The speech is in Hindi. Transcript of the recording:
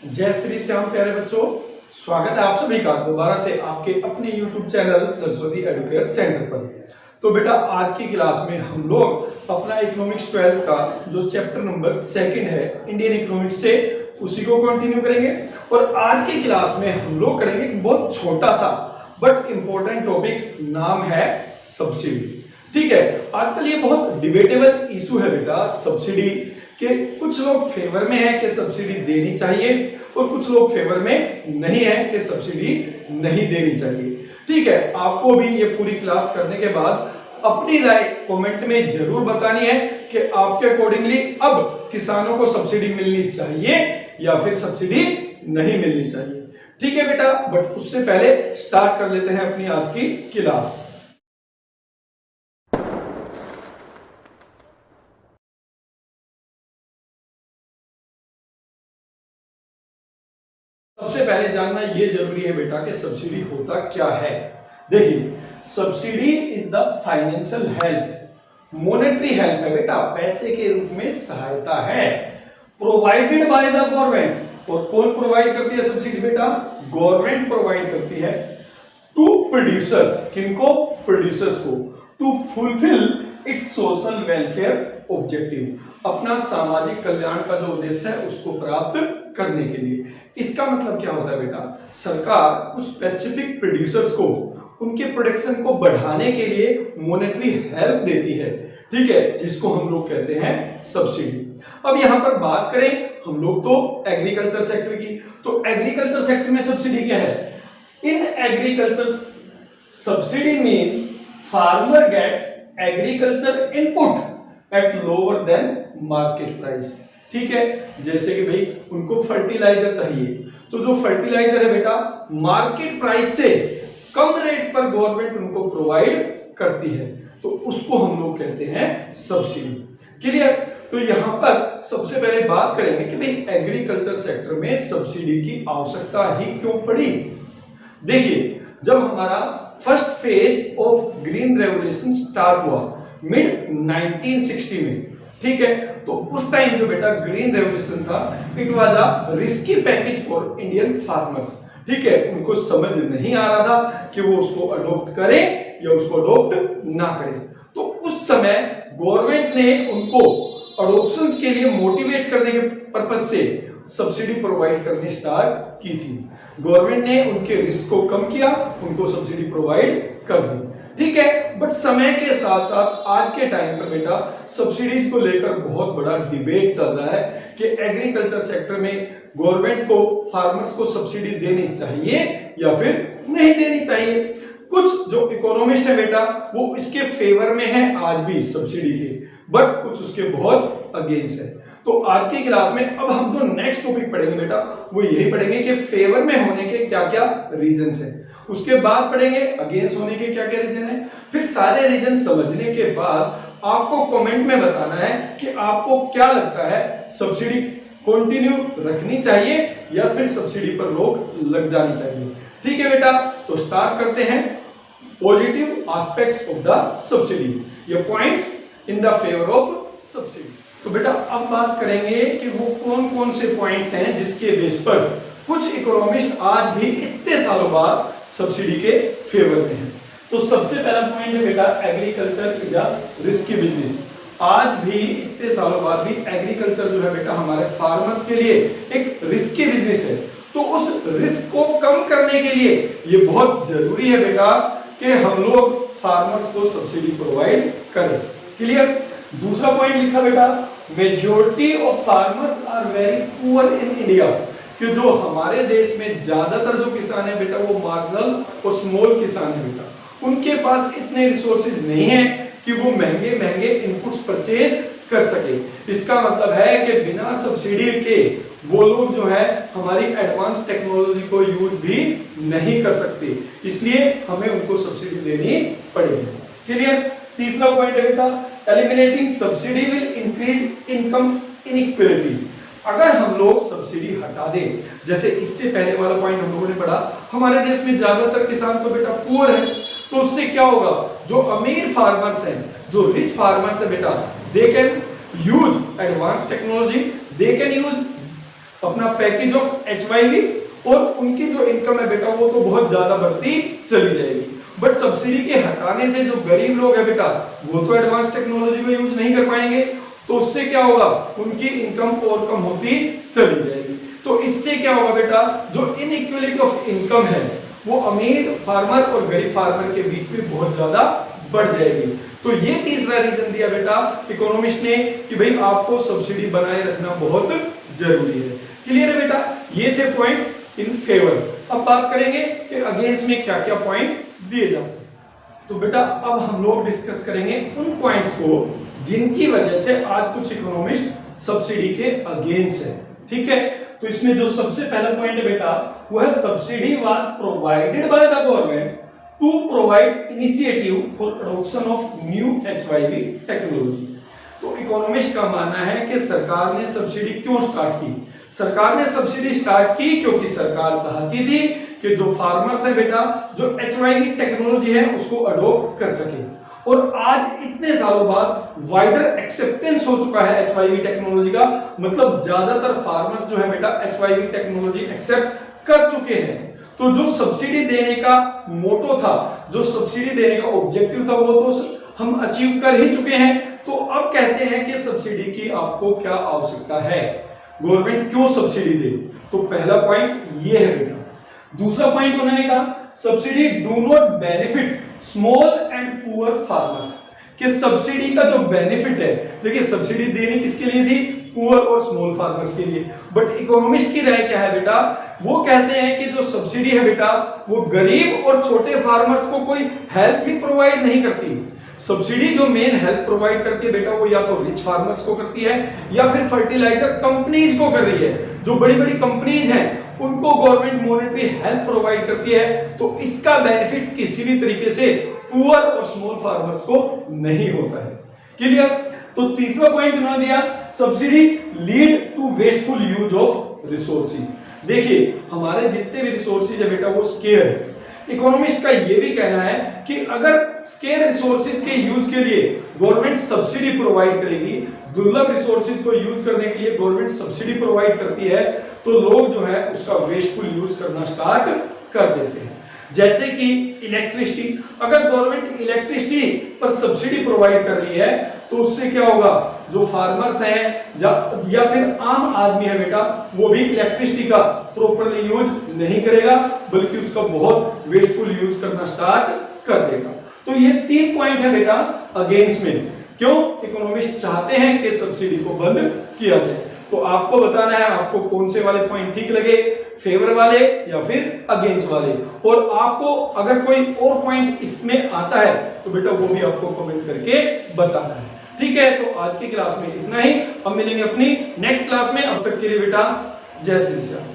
जय श्री श्याम प्यारे बच्चों, स्वागत है आप सभी का दोबारा से आपके अपने YouTube channel Saraswati Educare centre पर। तो बेटा आज की क्लास में हम लोग अपना इकोनॉमिक्स 12th का जो चैप्टर नंबर 2 है इंडियन इकोनॉमिक्स से उसी को कंटिन्यू करेंगे। और आज की क्लास में हम लोग करेंगे एक बहुत छोटा सा बट इंपॉर्टेंट टॉपिक, नाम है सब्सिडी। ठीक है, आजकल ये बहुत डिबेटेबल इशू है बेटा सब्सिडी के। कुछ लोग फेवर में है कि सब्सिडी देनी चाहिए और कुछ लोग फेवर में नहीं है कि सब्सिडी नहीं देनी चाहिए। ठीक है, आपको भी ये पूरी क्लास करने के बाद अपनी राय कमेंट में जरूर बतानी है कि आपके अकॉर्डिंगली अब किसानों को सब्सिडी मिलनी चाहिए या फिर सब्सिडी नहीं मिलनी चाहिए। ठीक है बेटा, बट उससे पहले स्टार्ट कर लेते हैं अपनी आज की क्लास। सबसे पहले जानना यह जरूरी है बेटा कि सब्सिडी होता क्या है। देखिए, subsidy is the financial help, monetary help है बेटा, पैसे के रूप में सहायता है प्रोवाइडेड बाय द गवर्नमेंट। और कौन प्रोवाइड करती है सब्सिडी बेटा? गवर्नमेंट प्रोवाइड करती है टू प्रोड्यूसर्स। किनको? प्रोड्यूसर्स को। To fulfil its social welfare objective, अपना सामाजिक कल्याण का जो उद्देश्य है उसको प्राप्त करने के लिए। इसका मतलब क्या होता है बेटा? सरकार कुछ स्पेसिफिक प्रोड्यूसर्स को उनके प्रोडक्शन को बढ़ाने के लिए मॉनेटरी हेल्प देती है। ठीक है, जिसको हम लोग कहते हैं सब्सिडी। अब यहां पर बात करें हम लोग तो एग्रीकल्चर सेक्टर की, तो एग्रीकल्चर सेक्टर में सब्सिडी क्या है? In agriculture subsidy means farmer gets agriculture input at lower than market price. ठीक है, जैसे कि भाई उनको फर्टिलाइजर चाहिए, तो जो फर्टिलाइजर है बेटा मार्केट प्राइस से कम रेट पर गवर्नमेंट उनको प्रोवाइड करती है, तो उसको हम लोग कहते हैं सब्सिडी। क्लियर? तो यहां पर सबसे पहले बात करेंगे कि भाई एग्रीकल्चर सेक्टर में सब्सिडी की आवश्यकता ही क्यों पड़ी। देखिए, जब हमारा first phase of green revolution start हुआ मिड 1960 में, ठीक है, तो उस टाइम जो बेटा ग्रीन रेवोल्यूशन था, it was a risky package for Indian farmers. ठीक है, उनको समझ नहीं आ रहा था कि वो उसको अडॉप्ट करें या उसको अडॉप्ट ना करें। तो उस समय गवर्नमेंट ने उनको अडॉप्शंस के लिए मोटिवेट करने के पर्पज से सब्सिडी प्रोवाइड करनी स्टार्ट की थी। गवर्नमेंट ने उनके रिस्क को कम किया, उनको सब्सिडी प्रोवाइड कर दी। ठीक है, बट समय के साथ साथ आज के टाइम पर बेटा सब्सिडीज को लेकर बहुत बड़ा डिबेट चल रहा है कि एग्रीकल्चर सेक्टर में गवर्नमेंट को फार्मर्स को सब्सिडी देनी चाहिए या फिर नहीं देनी चाहिए। कुछ जो इकोनॉमिस्ट है बेटा वो इसके फेवर में है आज भी सब्सिडी के, बट कुछ उसके बहुत अगेंस्ट है। तो आज की क्लास में अब हम जो नेक्स्ट टॉपिक पढ़ेंगे बेटा वो यही पढ़ेंगे कि फेवर में होने के क्या क्या रीजंस हैं, उसके बाद पढ़ेंगे अगेंस्ट होने के क्या क्या रीजन है। फिर सारे रीजन समझने के बाद आपको कमेंट में बताना है कि आपको क्या लगता है सब्सिडी कंटिन्यू रखनी चाहिए या फिर सब्सिडी पर रोक लग जानी चाहिए। ठीक है बेटा, तो स्टार्ट करते हैं positive aspects of the subsidy, ये points in the favour of subsidy. तो बेटा अब बात करेंगे कि वो कौन कौन से पॉइंट्स हैं जिसके बेस पर कुछ इकोनॉमिस्ट आज भी इतने सालों बाद सब्सिडी के फेवर में हैं। तो सबसे पहला पॉइंट है बेटा agriculture is a risky business. आज भी इतने सालों बाद भी एग्रीकल्चर जो है बेटा हमारे फार्मर्स के लिए एक रिस्की बिजनेस है। तो उस रिस्क को कम करने के लिए ये बहुत जरूरी है बेटा कि हम लोग फार्मर्स को सब्सिडी प्रोवाइड करें। क्लियर? दूसरा पॉइंट लिखा बेटा majority of farmers are very poor in India, कि जो हमारे देश में ज्यादातर जो किसान है बेटा वो मार्जिनल और स्मॉल किसान है बेटा, उनके पास इतने रिसोर्सेज नहीं है कि वो महंगे महंगे इनपुट्स परचेज कर सके। इसका मतलब है कि बिना सब्सिडी के वो लोग जो है हमारी एडवांस टेक्नोलॉजी को यूज भी नहीं कर सकते, इसलिए हमें उनको सब्सिडी देनी पड़ेगी। क्लियर? तीसरा पॉइंट है बेटा eliminating subsidy will increase income inequality. अगर हम लोग सब्सिडी हटा दें, जैसे इससे पहले वाला पॉइंट हम लोगों ने पढ़ा, हमारे देश में ज्यादातर किसान तो बेटा पुअर है, तो उससे क्या होगा? जो अमीर फार्मर्स हैं, जो रिच फार्मर्स है बेटा, they can use advance technology, they can use अपना पैकेज ऑफ HYV और उनकी जो इनकम है बेटा वो तो बहुत ज्यादा बढ़ती चली जाएगी। बट सब्सिडी के हटाने से जो गरीब लोग है बेटा वो तो एडवांस टेक्नोलॉजी को यूज नहीं कर पाएंगे, तो उससे क्या होगा, उनकी इनकम और कम होती चली जाएगी। तो इससे क्या होगा बेटा, जो इनइक्वालिटी ऑफ इनकम है वो अमीर फार्मर और गरीब फार्मर के बीच में बहुत ज्यादा बढ़ जाएगी। तो ये तीसरा रीजन दिया बेटा इकोनॉमिस्ट ने कि भाई आपको सब्सिडी बनाए रखना बहुत जरूरी है। क्लियर है बेटा, ये थे पॉइंट्स इन फेवर। अब बात करेंगे कि अगेंस्ट में क्या क्या पॉइंट दिए जाते हैं। तो बेटा अब हम लोग डिस्कस करेंगे उन पॉइंट्स को जिनकी वजह से आज कुछ इकोनॉमिस्ट सब्सिडी के अगेंस्ट है। ठीक है, तो इसमें जो सबसे पहला पॉइंट है बेटा वो है subsidy was provided by the government to provide initiative for adoption of new HYV technology. तो इकोनॉमिस्ट का मानना है कि सरकार ने सब्सिडी क्यों स्टार्ट की। सरकार ने सब्सिडी स्टार्ट की क्योंकि सरकार चाहती थी कि जो फार्मर्स है बेटा जो HYV टेक्नोलॉजी है उसको अडॉप्ट कर सके। और आज इतने सालों बाद वाइडर एक्सेप्टेंस हो चुका है HYV टेक्नोलॉजी का, मतलब ज्यादातर फार्मर्स जो है बेटा HYV टेक्नोलॉजी एक्सेप्ट कर चुके हैं। तो जो सब्सिडी देने का मोटो था, जो सब्सिडी देने का ऑब्जेक्टिव था वो तो हम अचीव कर ही चुके हैं। तो अब कहते हैं कि सब्सिडी की आपको क्या आवश्यकता है, गवर्नमेंट क्यों सब्सिडी दे। तो पहला पॉइंट ये है बेटा। दूसरा पॉइंट उन्होंने कहा subsidy do not benefit small and poor farmers, कि सब्सिडी का जो बेनिफिट है, देखिए सब्सिडी देनी किसके लिए थी, पुअर और स्मॉल फार्मर्स के लिए। बट इकोनॉमिस्ट की राय क्या है बेटा, वो कहते हैं कि जो सब्सिडी है बेटा वो गरीब और छोटे फार्मर्स को कोई हेल्प ही प्रोवाइड नहीं करती। सब्सिडी जो मेन हेल्प प्रोवाइड करती है बेटा वो या तो रिच फार्मर्स को करती है या फिर फर्टिलाइजर कंपनीज को कर रही है। जो बड़ी बड़ी कंपनीज हैं उनको गवर्नमेंट मॉनेटरी हेल्प प्रोवाइड करती है। तो इसका बेनिफिट किसी भी तरीके से पुअर और स्मॉल फार्मर्स को नहीं होता है। क्लियर। तो तीसरा पॉइंट उन्होंने दिया subsidy lead to wasteful use of resources. देखिए हमारे जितने भी रिसोर्सेज है बेटा वो स्केयर है। इकोनॉमिस्ट का यह भी कहना है कि अगर स्केयर रिसोर्सेज के यूज के लिए गवर्नमेंट सब्सिडी प्रोवाइड करेगी, दुर्लभ रिसोर्सेज को यूज करने के लिए गवर्नमेंट सब्सिडी प्रोवाइड करती है, तो लोग जो है उसका वेस्टफुल यूज करना स्टार्ट कर देते हैं। जैसे कि इलेक्ट्रिसिटी, अगर गवर्नमेंट इलेक्ट्रिसिटी पर सब्सिडी प्रोवाइड कर रही है तो उससे क्या होगा, जो फार्मर्स हैं या फिर आम आदमी है बेटा वो भी इलेक्ट्रिसिटी का प्रॉपर्ली यूज नहीं करेगा बल्कि उसका बहुत वेस्टफुल यूज करना स्टार्ट कर देगा। तो ये 3 पॉइंट है बेटा अगेंस्ट में, क्यों इकोनॉमिस्ट चाहते हैं कि सब्सिडी को बंद किया जाए। तो आपको बताना है आपको कौन से वाले पॉइंट ठीक लगे, फेवर वाले या फिर अगेंस्ट वाले। और आपको अगर कोई और पॉइंट इसमें आता है तो बेटा वो भी आपको कमेंट करके बताना है। ठीक है, तो आज की क्लास में इतना ही। हम मिलेंगे अपनी नेक्स्ट क्लास में। अब तक के लिए बेटा जय श्री श्याम।